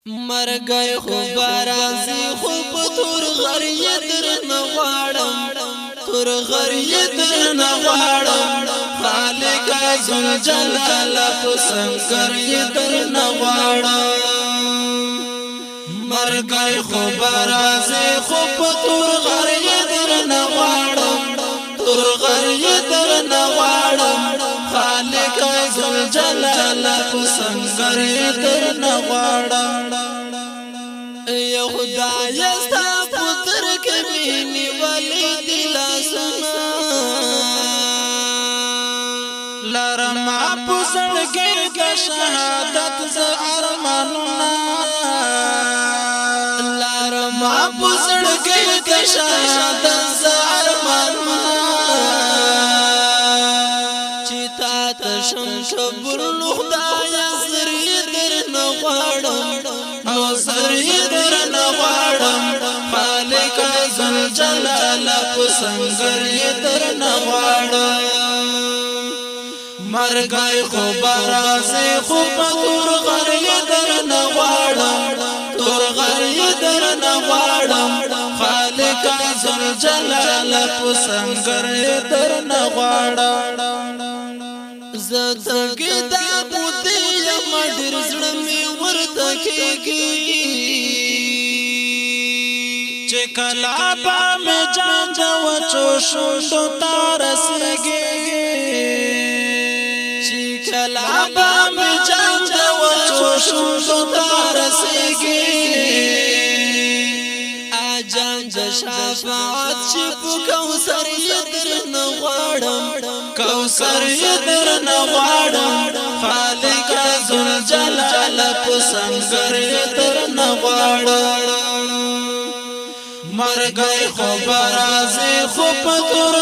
مرګي خو برازي خو په تور غریه در نه غواړم تور غریه در نه غواړم خالق ذل جلال په څنګه یې در نه غواړم مرګي خو برازي خو په تور غریه در نه غواړم تور غریه در نه غواړم خالق ذل جلال په څنګه یې در نه غواړم یا خدای ستا پتر کمینی ولی دلا سنا لرم پسړ کې د شهادت ز ارمانونه لرم پسړ کې د شهادت ز ارمانونه چې تا ته شم صبر نو خدای زری در نه غواړم او زری در نه غواړم خالق ذل جلال په څنګه یې در نه غواړم مرګي خو برازي خو په تور غریه در نه غواړم تور غریه در نه غواړم خالق ذل جلال په څنګه یې در نه غواړم زتګي دا بوتي مډر زړه می ورته کېږي چې کلا با مې جان د وچو شوندو تارسيږي چې کلا با مې جان د وچو شوندو تارسيږي اجان د شفاعت چې په کوثر یې در نه غواړم کوثر یې در نه غواړم خالق ذل جلال په څنګه یې در نه غواړم مرګي خو برازي خو په تور